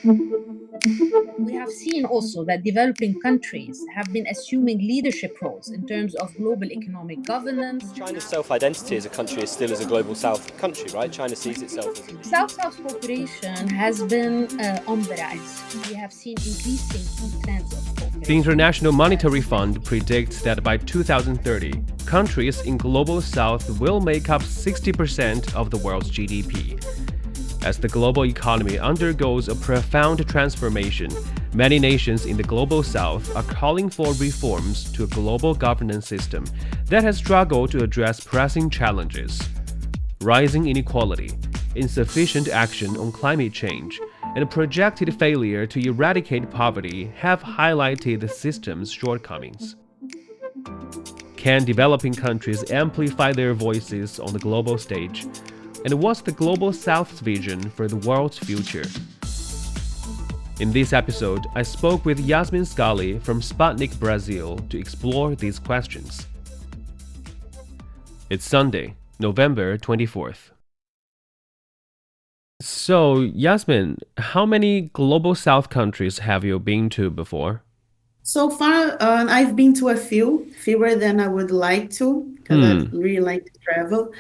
We have seen also that developing countries have been assuming leadership roles in terms of global economic governance. China's self-identity as a country is still as a global South country, right? China sees itself as South-South cooperation has been on the rise. We have seen increasing trends of The cooperation. International Monetary Fund predicts that by 2030, countries in Global South will make up 60% of the world's GDP. As the global economy undergoes a profound transformation, many nations in the Global South are calling for reforms to a global governance system that has struggled to address pressing challenges. Rising inequality, insufficient action on climate change, and a projected failure to eradicate poverty have highlighted the system's shortcomings. Can developing countries amplify their voices on the global stage? And what's the Global South's vision for the world's future? In this episode, I spoke with Yasmin Scali from Sputnik, Brazil, to explore these questions. It's Sunday, November 24th. So, Yasmin, how many Global South countries have you been to before? So far, I've been to a fewer than I would like to, because I really like to travel.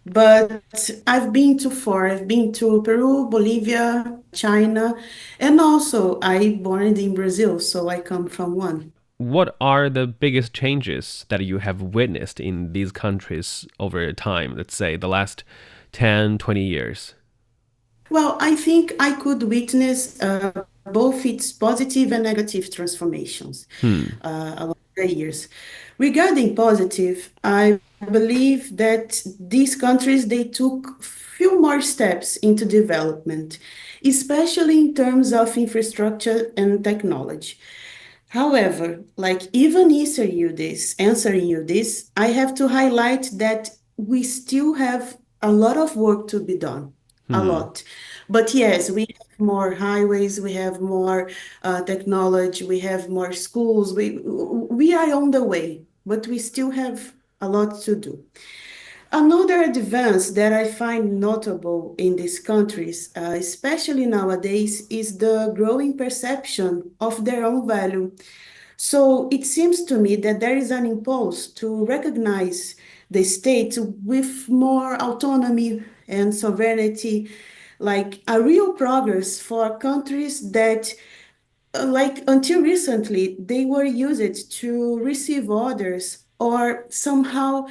But I've been to four. I've been to Peru, Bolivia, China, and also I born in Brazil, so I come from one. What are the biggest changes that you have witnessed in these countries over time, let's say the last 10, 20 years? Well, I think I could witness both its positive and negative transformations along the years. Regarding positive, I believe that these countries they took few more steps into development, especially in terms of infrastructure and technology. However, like even answering you this, I have to highlight that we still have a lot of work to be done. A lot. But yes, we have more highways, we have more technology, we have more schools. We are on the way, but we still have a lot to do. Another advance that I find notable in these countries, especially nowadays, is the growing perception of their own value. So it seems to me that there is an impulse to recognize the state with more autonomy and sovereignty, like a real progress for countries that, like until recently, they were used to receive orders or somehow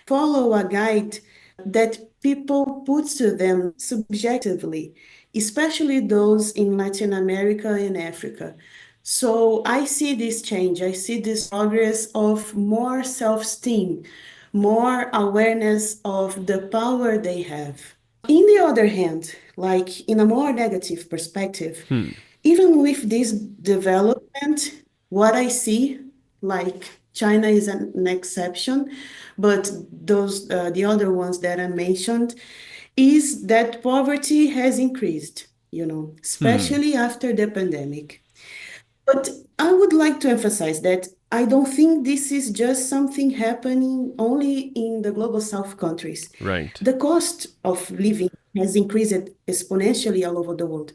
follow a guide that people put to them subjectively, especially those in Latin America and Africa. So I see this change. I see this progress of more self-esteem, more awareness of the power they have. In the other hand, like in a more negative perspective, even with this development, what I see, like China is an exception, but those the other ones that I mentioned, is that poverty has increased, especially after the pandemic. But I would like to emphasize that I don't think this is just something happening only in the global south countries. Right. The cost of living has increased exponentially all over the world.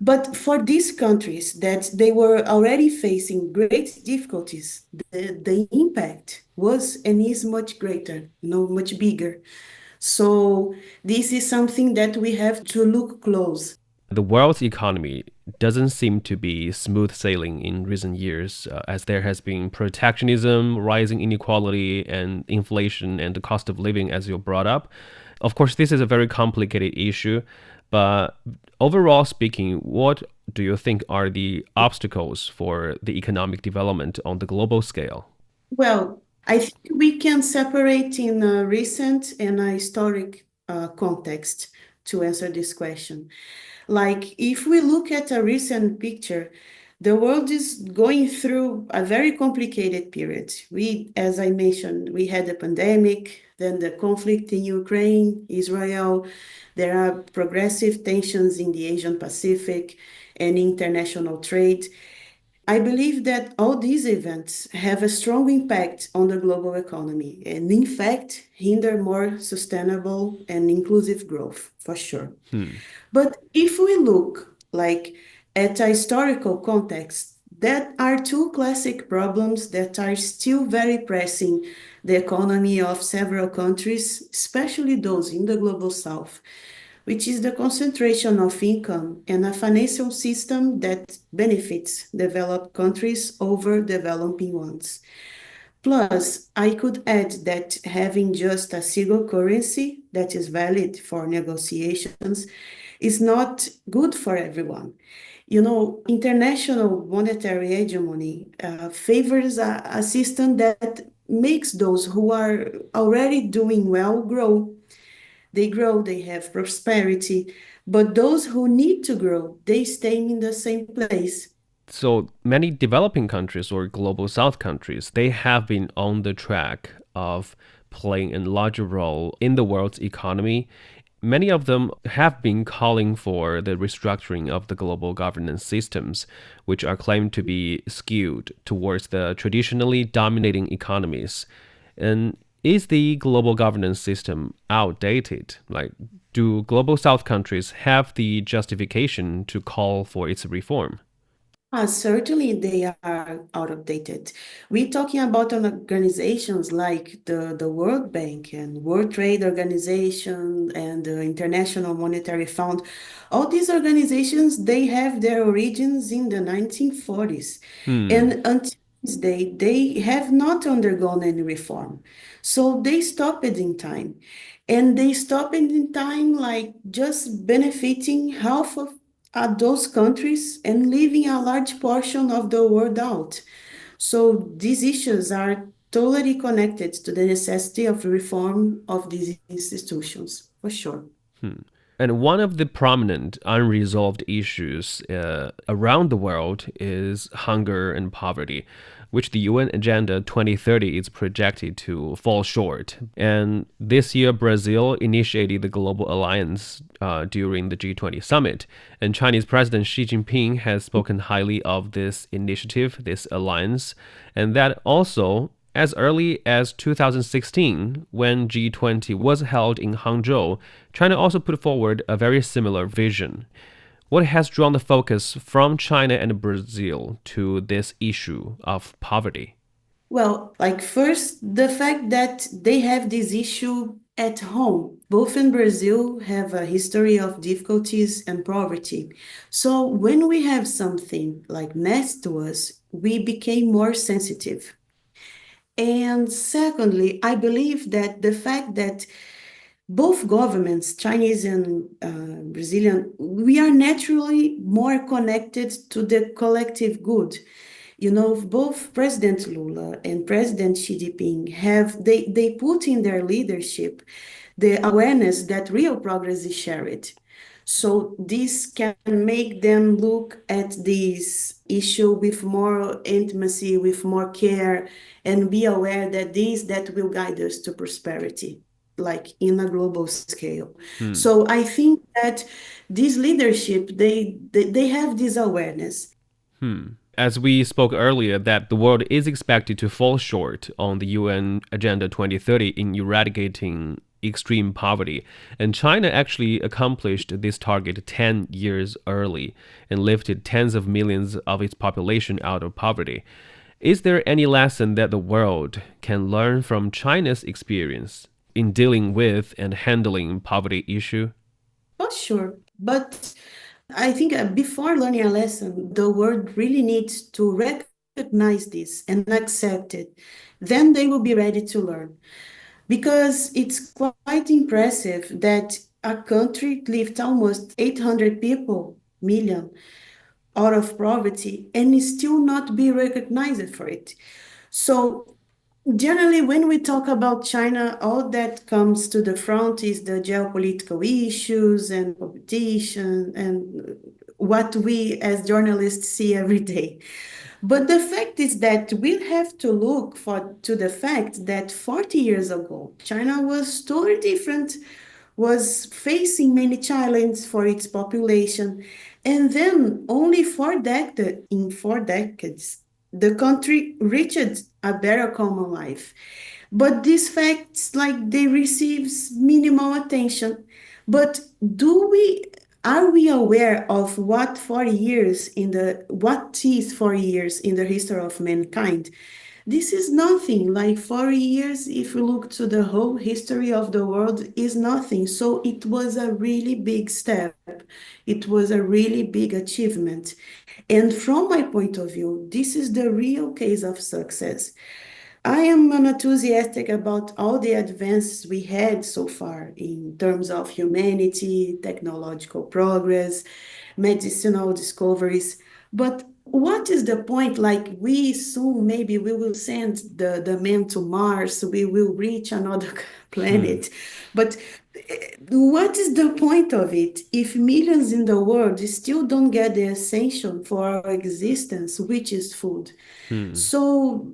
But for these countries that they were already facing great difficulties, the impact was and is much greater, much bigger. So this is something that we have to look close. The world's economy doesn't seem to be smooth sailing in recent years, as there has been protectionism, rising inequality, and inflation and the cost of living, as you brought up. Of course, this is a very complicated issue, but overall speaking, what do you think are the obstacles for the economic development on the global scale? Well, I think we can separate in a recent and a historic context to answer this question. Like, if we look at a recent picture, the world is going through a very complicated period. As I mentioned, we had the pandemic, then the conflict in Ukraine, Israel. There are progressive tensions in the Asian Pacific and international trade. I believe that all these events have a strong impact on the global economy and, in fact, hinder more sustainable and inclusive growth, for sure. But if we look like at a historical context, that are two classic problems that are still very pressing the economy of several countries, especially those in the global south, which is the concentration of income and a financial system that benefits developed countries over developing ones. Plus, I could add that having just a single currency that is valid for negotiations is not good for everyone. International monetary hegemony favors a system that makes those who are already doing well grow. They grow, they have prosperity, but those who need to grow, they stay in the same place. So many developing countries or global south countries, they have been on the track of playing a larger role in the world's economy. Many of them have been calling for the restructuring of the global governance systems, which are claimed to be skewed towards the traditionally dominating economies. And is the global governance system outdated? Like, do global south countries have the justification to call for its reform? Certainly, they are outdated. We're talking about organizations like the World Bank and World Trade Organization and the International Monetary Fund. All these organizations, they have their origins in the 1940s. Hmm. And until this day, they have not undergone any reform. So they stopped in time. And they stopped in time like just benefiting half of those countries and leaving a large portion of the world out. So these issues are totally connected to the necessity of reform of these institutions, for sure. And one of the prominent unresolved issues around the world is hunger and poverty, which the UN Agenda 2030 is projected to fall short. And this year, Brazil initiated the Global Alliance during the G20 summit. And Chinese President Xi Jinping has spoken highly of this initiative, this alliance, and that also as early as 2016, when G20 was held in Hangzhou, China also put forward a very similar vision. What has drawn the focus from China and Brazil to this issue of poverty? Well, like first, the fact that they have this issue at home. Both in Brazil have a history of difficulties and poverty. So when we have something like next to us, we became more sensitive. And secondly, I believe that the fact that both governments, Chinese and Brazilian, we are naturally more connected to the collective good. Both President Lula and President Xi Jinping they put in their leadership the awareness that real progress is shared. So this can make them look at this issue with more intimacy, with more care, and be aware that that will guide us to prosperity, like in a global scale. Hmm. So I think that this leadership, they have this awareness. As we spoke earlier, that the world is expected to fall short on the UN Agenda 2030 in eradicating extreme poverty. And China actually accomplished this target 10 years early and lifted tens of millions of its population out of poverty. Is there any lesson that the world can learn from China's experience in dealing with and handling poverty issue? For sure. But I think before learning a lesson, the world really needs to recognize this and accept it. Then they will be ready to learn. Because it's quite impressive that a country lifts almost 800 million out of poverty and still not be recognized for it. So generally, when we talk about China, all that comes to the front is the geopolitical issues and competition and what we as journalists see every day. But the fact is that we have to look to the fact that 40 years ago, China was totally different, was facing many challenges for its population. And then only in 4 decades, the country reached a better common life. But these facts, like they receives minimal attention. But do we are we aware of what is 40 years in the history of mankind? This is nothing. Like 40 years, if we look to the whole history of the world, is nothing. So it was a really big step. It was a really big achievement. And from my point of view, this is the real case of success. I am enthusiastic about all the advances we had so far in terms of humanity, technological progress, medicinal discoveries. But what is the point? Like, we soon maybe we will send the man to Mars, we will reach another planet. But what is the point of it if millions in the world still don't get the essential for our existence, which is food? Hmm. So,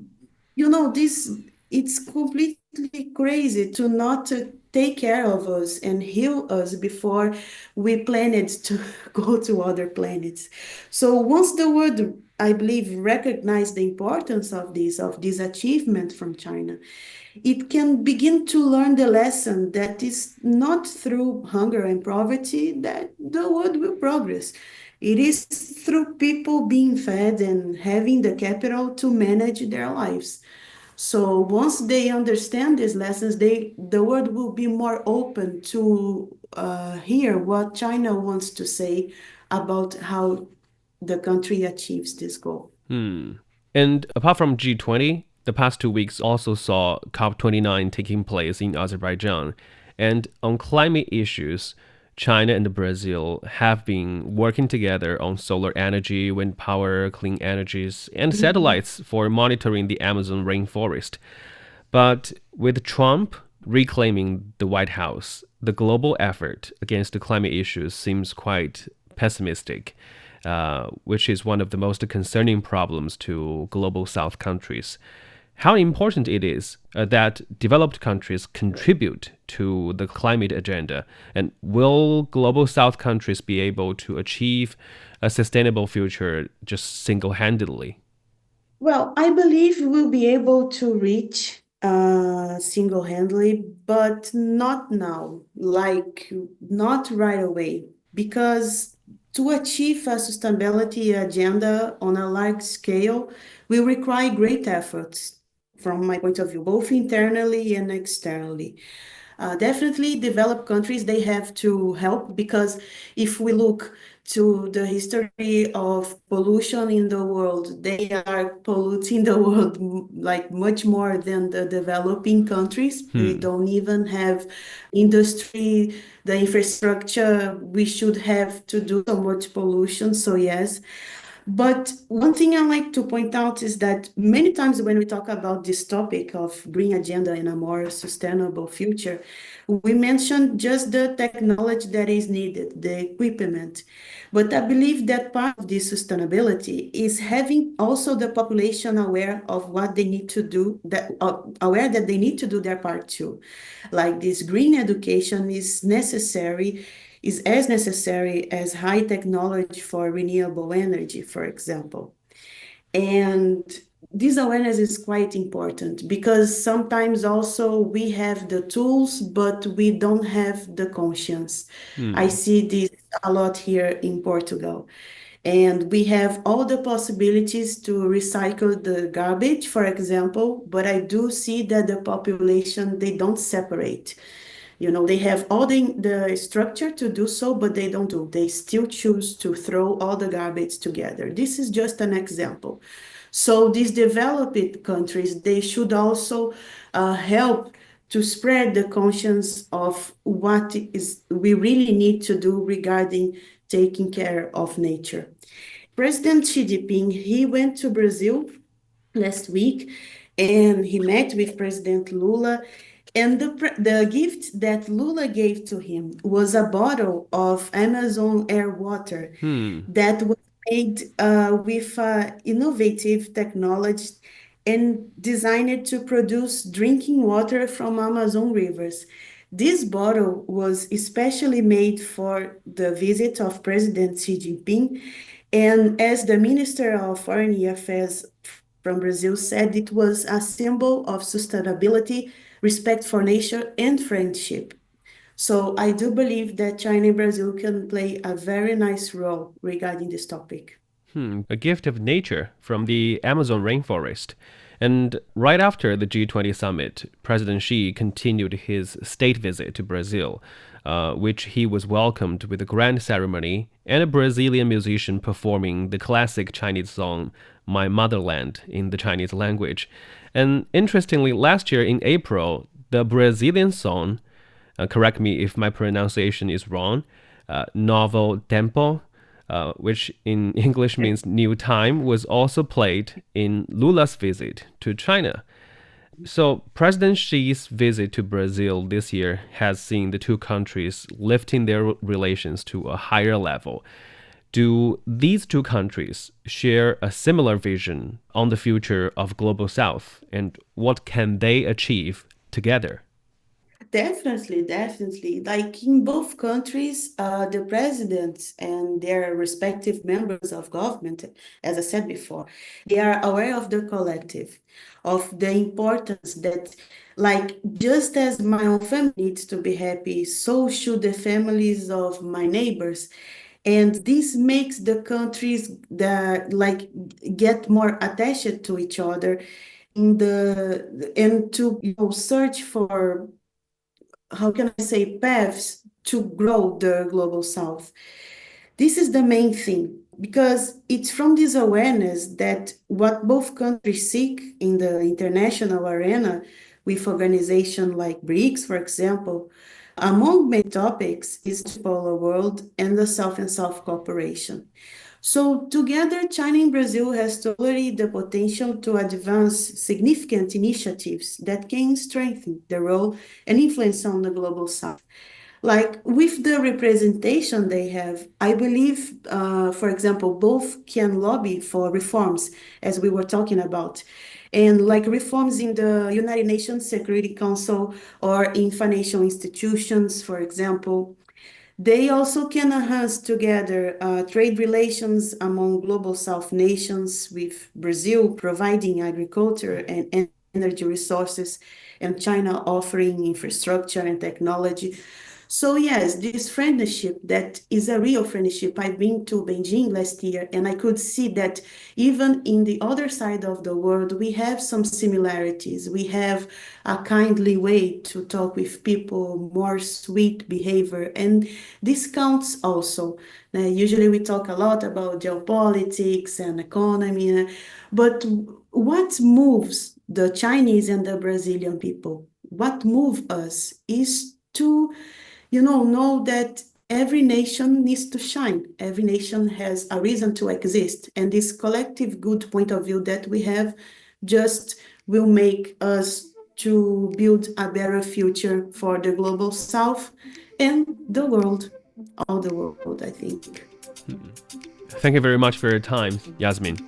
this it's completely crazy to not take care of us and heal us before we planned to go to other planets. So once the world, I believe, recognize the importance of this achievement from China, it can begin to learn the lesson that is not through hunger and poverty that the world will progress. It is through people being fed and having the capital to manage their lives. So once they understand these lessons, the world will be more open to hear what China wants to say about how the country achieves this goal. Hmm. And apart from G20, the past 2 weeks also saw COP29 taking place in Azerbaijan. And on climate issues, China and Brazil have been working together on solar energy, wind power, clean energies, and satellites for monitoring the Amazon rainforest. But with Trump reclaiming the White House, the global effort against the climate issues seems quite pessimistic, which is one of the most concerning problems to global South countries. How important it is that developed countries contribute to the climate agenda, and will global South countries be able to achieve a sustainable future just single-handedly? Well, I believe we'll be able to reach single-handedly, but not now, like not right away, because to achieve a sustainability agenda on a large scale will require great efforts from my point of view, both internally and externally. Definitely developed countries, they have to help because if we look to the history of pollution in the world, they are polluting the world like much more than the developing countries. We Hmm. don't even have industry, the infrastructure we should have to do so much pollution. So yes, but one thing I like to point out is that many times when we talk about this topic of green agenda and a more sustainable future, we mention just the technology that is needed, the equipment. But I believe that part of this sustainability is having also the population aware of what they need to do, that aware that they need to do their part too. Like this green education is as necessary as high technology for renewable energy, for example. And this awareness is quite important because sometimes also we have the tools, but we don't have the conscience. I Hmm. see this a lot here in Portugal. And we have all the possibilities to recycle the garbage, for example, but I do see that the population, they don't separate. They have all the structure to do so, but they don't do. They still choose to throw all the garbage together. This is just an example. So these developed countries, they should also help to spread the conscience of what is we really need to do regarding taking care of nature. President Xi Jinping, he went to Brazil last week and he met with President Lula. And the gift that Lula gave to him was a bottle of Amazon air water Hmm. that was made with innovative technology and designed to produce drinking water from Amazon rivers. This bottle was especially made for the visit of President Xi Jinping. And as the Minister of Foreign Affairs from Brazil said, it was a symbol of sustainability, respect for nature, and friendship. So I do believe that China and Brazil can play a very nice role regarding this topic. A gift of nature from the Amazon rainforest. And right after the G20 summit, President Xi continued his state visit to Brazil, which he was welcomed with a grand ceremony and a Brazilian musician performing the classic Chinese song My Motherland in the Chinese language. And interestingly, last year in April, the Brazilian song, correct me if my pronunciation is wrong, Novo Tempo, which in English means new time, was also played in Lula's visit to China. So President Xi's visit to Brazil this year has seen the two countries lifting their relations to a higher level. Do these two countries share a similar vision on the future of Global South, and what can they achieve together? Definitely, definitely. Like in both countries, the presidents and their respective members of government, as I said before, they are aware of the collective, of the importance that, like, just as my own family needs to be happy, so should the families of my neighbors. And this makes the countries that like get more attached to each other in the and to search for, how can I say, paths to grow the global south. This is the main thing because it's from this awareness that what both countries seek in the international arena with organizations like BRICS, for example, among many topics is the polar world and the South and South cooperation. So together, China and Brazil has totally the potential to advance significant initiatives that can strengthen the role and influence on the global south. Like with the representation they have, I believe, for example, both can lobby for reforms, as we were talking about, and like reforms in the United Nations Security Council or in financial institutions, for example. They also can enhance together trade relations among global South nations, with Brazil providing agriculture and energy resources, and China offering infrastructure and technology. So yes, this friendship that is a real friendship. I've been to Beijing last year, and I could see that even in the other side of the world, we have some similarities. We have a kindly way to talk with people, more sweet behavior, and this counts also. Usually we talk a lot about geopolitics and economy, but what moves the Chinese and the Brazilian people? What moves us is to know that every nation needs to shine. Every nation has a reason to exist. And this collective good point of view that we have just will make us to build a better future for the global south and the world, all the world, I think. Thank you very much for your time, Yasmin.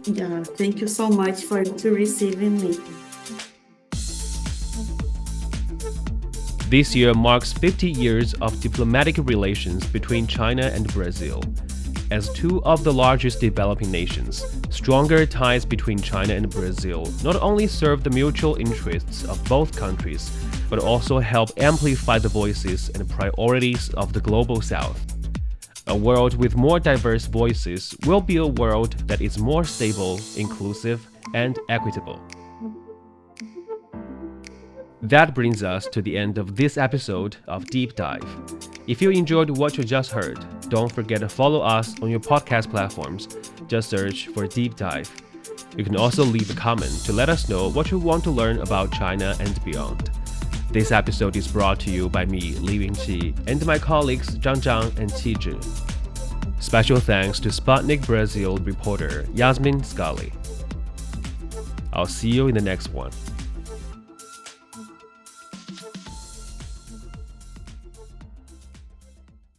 Yeah, thank you so much for receiving me. This year marks 50 years of diplomatic relations between China and Brazil. As two of the largest developing nations, stronger ties between China and Brazil not only serve the mutual interests of both countries, but also help amplify the voices and priorities of the global South. A world with more diverse voices will be a world that is more stable, inclusive, and equitable. That brings us to the end of this episode of Deep Dive. If you enjoyed what you just heard, don't forget to follow us on your podcast platforms. Just search for Deep Dive. You can also leave a comment to let us know what you want to learn about China and beyond. This episode is brought to you by me, Li Yunqi, and my colleagues Zhang Zhang and Qi Zhi. Special thanks to Sputnik Brazil reporter Yasmin Scali. I'll see you in the next one.